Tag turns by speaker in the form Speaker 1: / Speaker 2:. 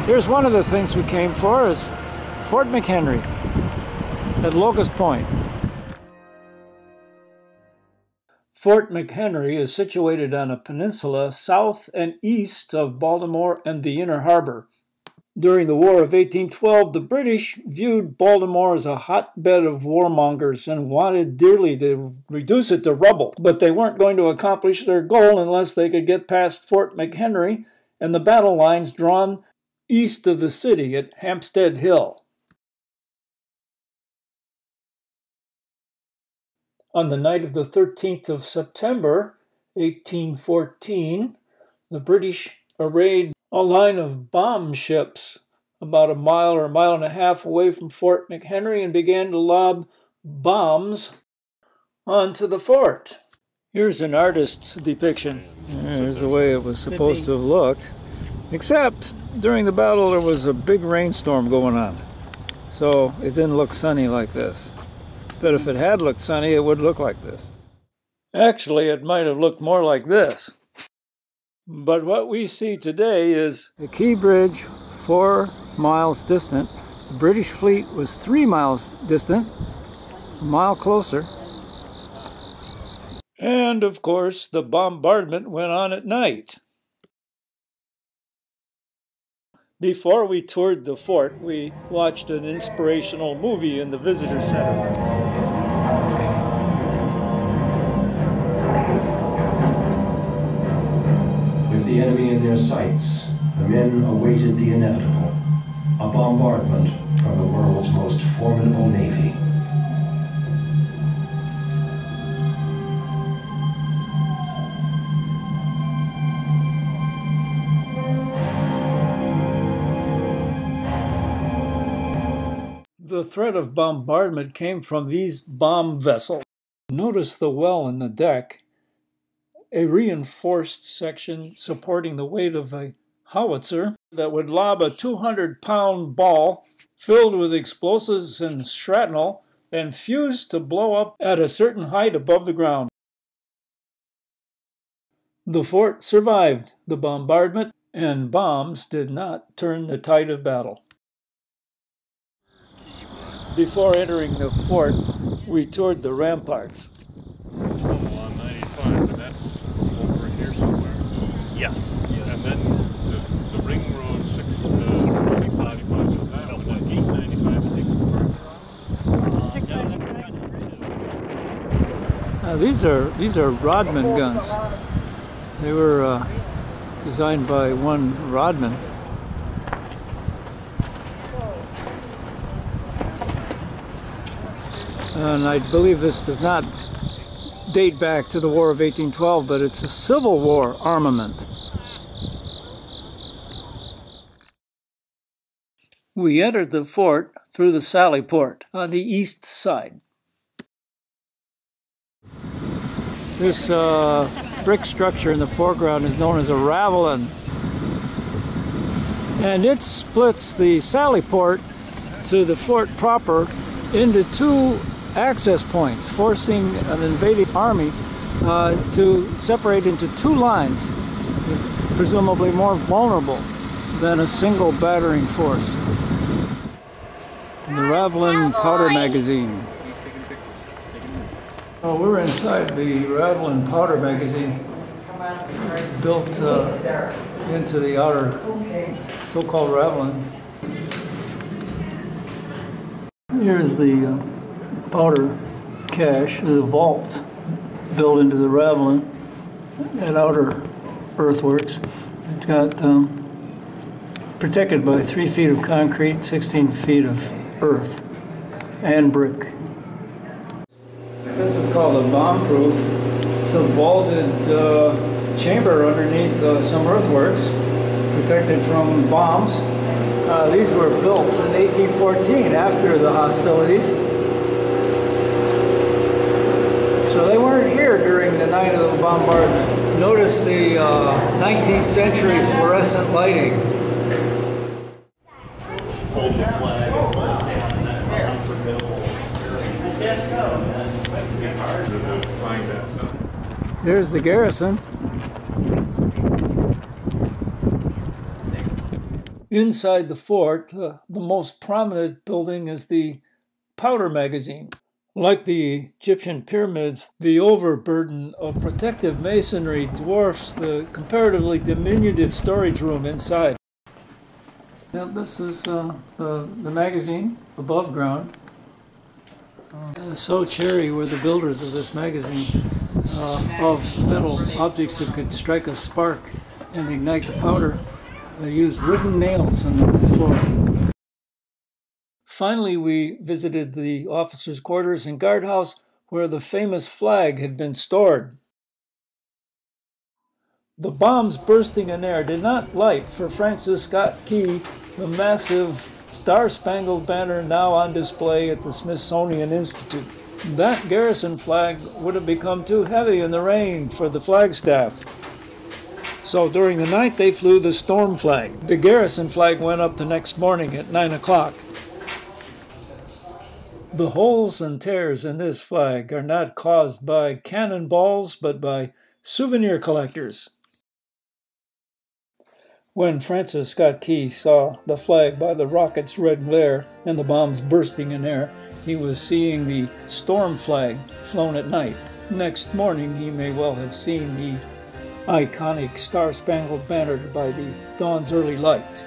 Speaker 1: Here's one of the things we came for, is Fort McHenry at Locust Point. Fort McHenry is situated on a peninsula south and east of Baltimore and the Inner Harbor. During the War of 1812, the British viewed Baltimore as a hotbed of warmongers and wanted dearly to reduce it to rubble. But they weren't going to accomplish their goal unless they could get past Fort McHenry and the battle lines drawn east of the city at Hampstead Hill. On the night of the 13th of September, 1814, the British arrayed a line of bomb ships about a mile or a mile and a half away from Fort McHenry and began to lob bombs onto the fort. Here's an artist's depiction. Here's the way it was supposed to have looked, except during the battle there was a big rainstorm going on, so it didn't look sunny like this. But if it had looked sunny, it would look like this. Actually, it might have looked more like this. But what we see today is the Key Bridge 4 miles distant. The British fleet was 3 miles distant, a mile closer. And of course, the bombardment went on at night. Before we toured the fort, we watched an inspirational movie in the visitor center.
Speaker 2: With the enemy in their sights, the men awaited the inevitable, a bombardment from the world's most formidable navy.
Speaker 1: The threat of bombardment came from these bomb vessels. Notice the well in the deck, a reinforced section supporting the weight of a howitzer that would lob a 200-pound ball filled with explosives and shrapnel and fused to blow up at a certain height above the ground. The fort survived the bombardment, and bombs did not turn the tide of battle. Before entering the fort, we toured the ramparts.
Speaker 3: On 95, but that's over here somewhere.
Speaker 4: Yes.
Speaker 3: And then the ring road 695, is that up like 895, I think, further on?
Speaker 1: 695. These are Rodman guns. They were designed by one Rodman. And I believe this does not date back to the War of 1812, but it's a Civil War armament. We entered the fort through the sally port on the east side. This brick structure in the foreground is known as a ravelin, and it splits the sally port to the fort proper into two access points, forcing an invading army to separate into two lines, presumably more vulnerable than a single battering force. The Ravelin powder magazine. Well, we're inside the Ravelin powder magazine, built into the outer so-called Ravelin. Here's the powder cache, the vault built into the Ravelin at outer earthworks. It's got protected by 3 feet of concrete, 16 feet of earth and brick. This is called a bomb-proof. It's a vaulted chamber underneath some earthworks, protected from bombs. These were built in 1814 after the hostilities. So they weren't here during the night of the bombardment. Notice the 19th century fluorescent lighting.
Speaker 4: Hold the flag.
Speaker 1: Here's the garrison. Inside the fort, the most prominent building is the powder magazine. Like the Egyptian pyramids, the overburden of protective masonry dwarfs the comparatively diminutive storage room inside. Now, this is the magazine above ground. So cherry were the builders of this magazine of metal objects that could strike a spark and ignite the powder. They used wooden nails on the floor. Finally, we visited the officers' quarters and guardhouse where the famous flag had been stored. The bombs bursting in air did not light for Francis Scott Key the massive Star-Spangled Banner now on display at the Smithsonian Institute. That garrison flag would have become too heavy in the rain for the flagstaff. So during the night they flew the storm flag. The garrison flag went up the next morning at 9 o'clock. The holes and tears in this flag are not caused by cannonballs, but by souvenir collectors. When Francis Scott Key saw the flag by the rocket's red glare and the bombs bursting in air, he was seeing the storm flag flown at night. Next morning, he may well have seen the iconic Star-Spangled Banner by the dawn's early light.